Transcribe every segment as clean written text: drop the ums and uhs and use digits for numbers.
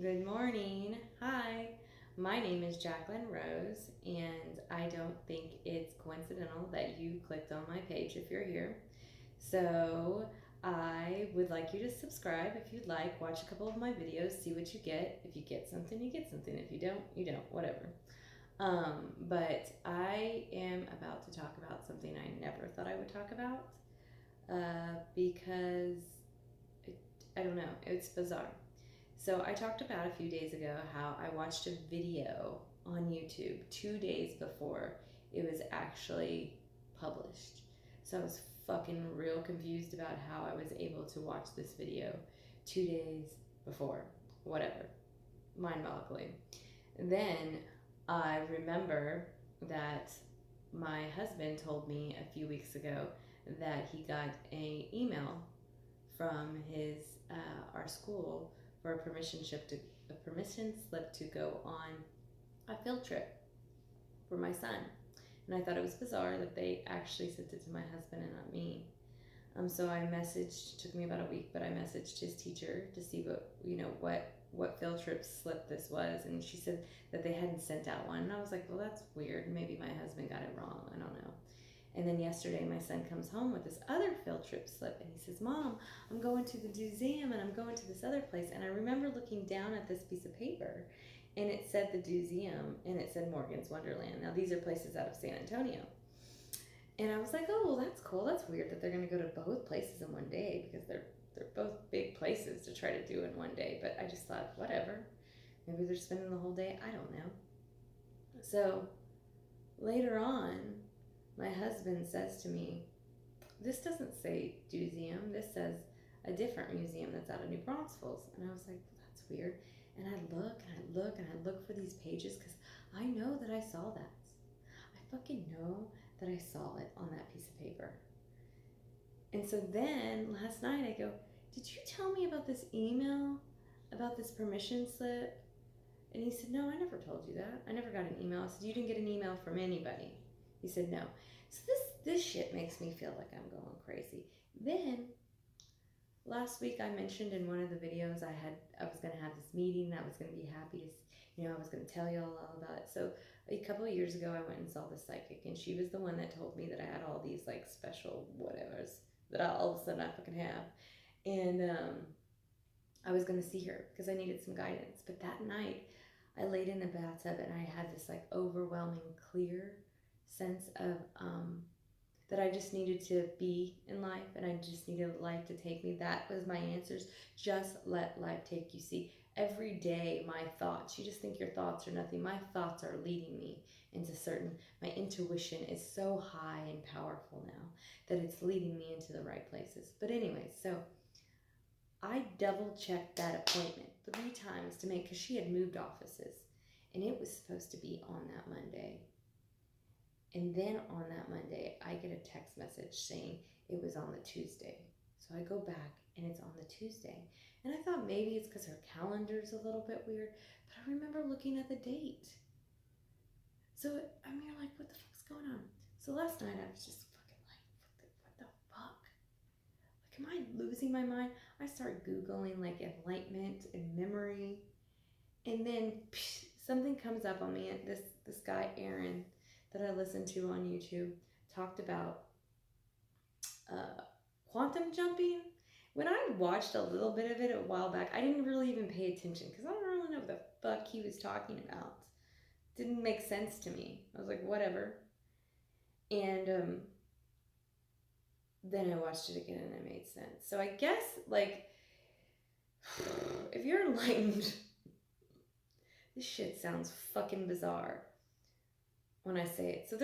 Good morning. Hi, my name is Jacqueline Rose, and I don't think it's coincidental that you clicked on my page if you're here. So, I would like you to subscribe if you'd like, watch a couple of my videos, see what you get. If you get something, you get something. If you don't, you don't, whatever. But I am about to talk about something I never thought I would talk about because I don't know, it's bizarre. So I talked about a few days ago how I watched a video on YouTube 2 days before it was actually published. So I was fucking real confused about how I was able to watch this video 2 days before. Whatever. Mind boggling. Then I remember that my husband told me a few weeks ago that he got a email from his our school for a permission slip to go on a field trip for my son. And I thought it was bizarre that they actually sent it to my husband and not me. So I messaged. Took me about a week, but I messaged his teacher to see what field trip slip this was, and she said that they hadn't sent out one. And I was like, well, that's weird. Maybe my husband got it wrong. I don't know. And then yesterday, my son comes home with this other field trip slip, and he says, "Mom, I'm going to the museum, and I'm going to this other place." And I remember looking down at this piece of paper, and it said the museum, and it said Morgan's Wonderland. Now, these are places out of San Antonio. And I was like, "Oh, well, that's cool. That's weird that they're going to go to both places in one day because they're both big places to try to do in one day." But I just thought, whatever. Maybe they're spending the whole day. I don't know. So later on, my husband says to me, "This doesn't say museum. This says a different museum that's out of New Braunfels." And I was like, well, that's weird. And I look and I look and I look for these pages because I know that I saw that. I fucking know that I saw it on that piece of paper. And so then last night I go, "Did you tell me about this email, about this permission slip?" And he said, "No, I never told you that. I never got an email." I said, "You didn't get an email from anybody?" He said, "No." So this shit makes me feel like I'm going crazy. Then last week I mentioned in one of the videos I was going to have this meeting. I was going to be happy to, I was going to tell you all about it. So a couple of years ago I went and saw the psychic, and she was the one that told me that I had all these like special whatevers that all of a sudden I fucking have. And I was going to see her because I needed some guidance. But that night I laid in the bathtub and I had this like overwhelming clear sense of that I just needed to be in life and I just needed life to take me. That was my answers. Just let life take you. See, every day my thoughts, you just think your thoughts are nothing. My thoughts are leading me into certain, my intuition is so high and powerful now that it's leading me into the right places. But anyway, so I double checked that appointment 3 times to make, because she had moved offices and it was supposed to be on that Monday. And then on that Monday, I get a text message saying it was on the Tuesday. So I go back and it's on the Tuesday. And I thought maybe it's because her calendar's a little bit weird, but I remember looking at the date. So, you're like, what the fuck's going on? So last night I was just fucking like, what the fuck? Like, am I losing my mind? I start Googling like enlightenment and memory. And then something comes up on me. And this guy, Aaron, that I listened to on YouTube, talked about quantum jumping. When I watched a little bit of it a while back, I didn't really even pay attention because I don't really know what the fuck he was talking about. Didn't make sense to me. I was like, whatever. And then I watched it again and it made sense. So I guess, like, if you're enlightened, this shit sounds fucking bizarre when I say it. So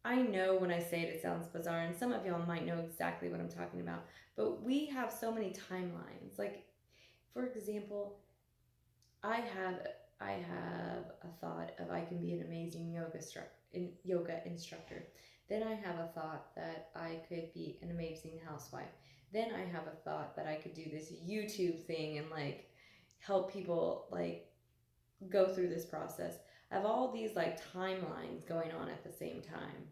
I know when I say it, it sounds bizarre, and some of y'all might know exactly what I'm talking about. But we have so many timelines. Like, for example, I have a thought of I can be an amazing yoga instructor. Then I have a thought that I could be an amazing housewife. Then I have a thought that I could do this YouTube thing and like help people like go through this process. I have all these like timelines going on at the same time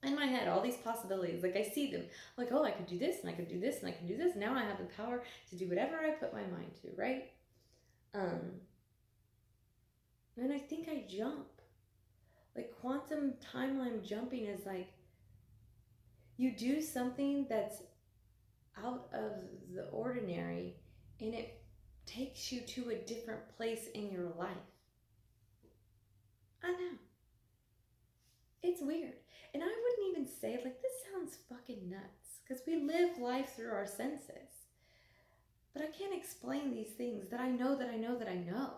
in my head, all these possibilities. Like I see them, like, oh, I could do this and I could do this and I can do this. Now I have the power to do whatever I put my mind to, right? Um, and I think I jump. Like quantum timeline jumping is like you do something that's out of the ordinary and it takes you to a different place in your life. I know. It's weird. And I wouldn't even say, like, this sounds fucking nuts because we live life through our senses. But I can't explain these things that I know that I know that I know.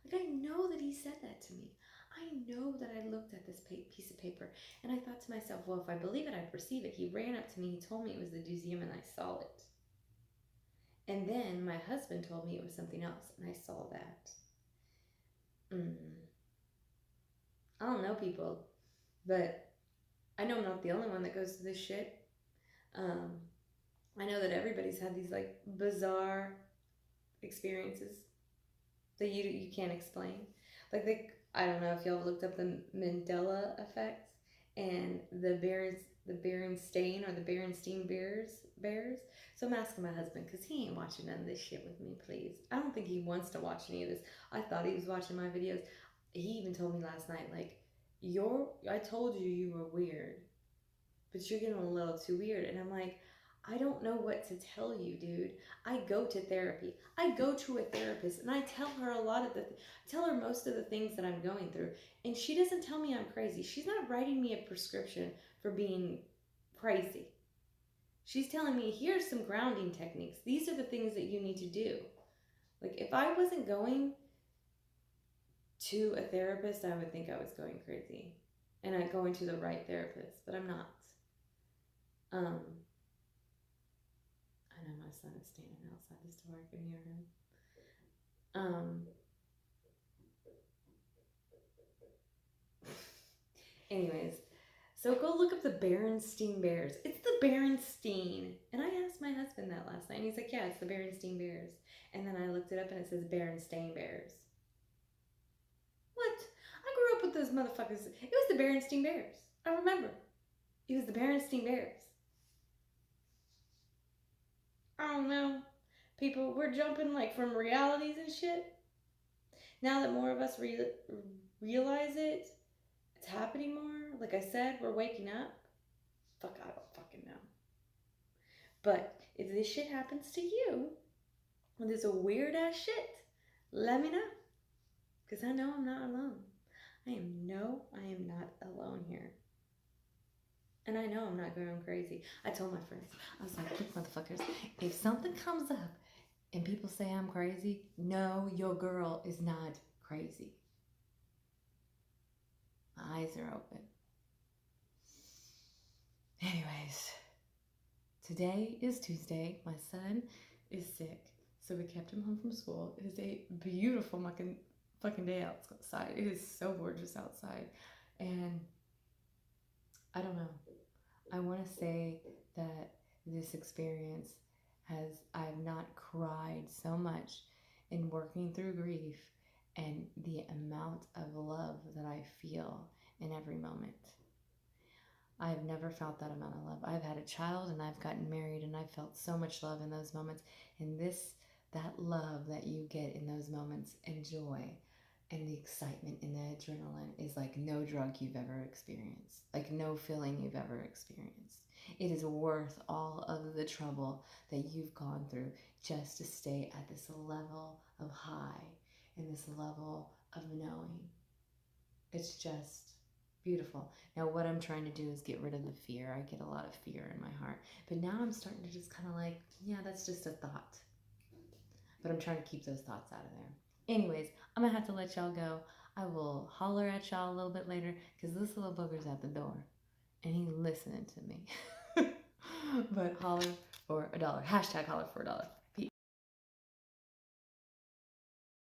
Like, I know that he said that to me. I know that I looked at this piece of paper and I thought to myself, well, if I believe it, I perceive it. He ran up to me, he told me it was the Deusium, and I saw it. And then my husband told me it was something else, and I saw that. I don't know people, but I know I'm not the only one that goes to this shit. I know that everybody's had these like bizarre experiences that you can't explain. Like I don't know if y'all looked up the Mandela effect and the Berenstain or the Berenstein bears. So I'm asking my husband because he ain't watching none of this shit with me, please. I don't think he wants to watch any of this. I thought he was watching my videos. He even told me last night, like, I told you were weird, but you're getting a little too weird. And I'm like, I don't know what to tell you, dude. I go to therapy. I go to a therapist and I tell her tell her most of the things that I'm going through. And she doesn't tell me I'm crazy. She's not writing me a prescription for being crazy. She's telling me, here's some grounding techniques. These are the things that you need to do. Like, if I wasn't going to a therapist, I would think I was going crazy. And I'm going to the right therapist, but I'm not. I know my son is standing outside this door. I can hear him. Anyways, so go look up the Berenstein Bears. It's the Berenstein. And I asked my husband that last night. And he's like, yeah, it's the Berenstein Bears. And then I looked it up and it says Berenstain Bears. What? I grew up with those motherfuckers. It was the Berenstein Bears. I remember. It was the Berenstein Bears. I don't know. People, we're jumping like from realities and shit. Now that more of us realize it, it's happening more. Like I said, we're waking up. Fuck, I don't fucking know. But if this shit happens to you, when there's a weird ass shit, let me know. Because I know I'm not alone. I am not alone here. And I know I'm not going crazy. I told my friends, I was like, look, motherfuckers, if something comes up and people say I'm crazy, no, your girl is not crazy. My eyes are open. Anyways, today is Tuesday. My son is sick, so we kept him home from school. It is a beautiful fucking day outside. It is so gorgeous outside. And I don't know. I want to say that this experience I've not cried so much in working through grief and the amount of love that I feel in every moment. I've never felt that amount of love. I've had a child and I've gotten married and I've felt so much love in those moments. And that love that you get in those moments and joy and the excitement and the adrenaline is like no drug you've ever experienced, like no feeling you've ever experienced. It is worth all of the trouble that you've gone through just to stay at this level of high and this level of knowing. It's just beautiful. Now, what I'm trying to do is get rid of the fear. I get a lot of fear in my heart. But now I'm starting to just kind of like, yeah, that's just a thought. But I'm trying to keep those thoughts out of there. Anyways, I'm going to have to let y'all go. I will holler at y'all a little bit later because this little booger's at the door. And he's listening to me. But holler for $1. Hashtag holler for $1.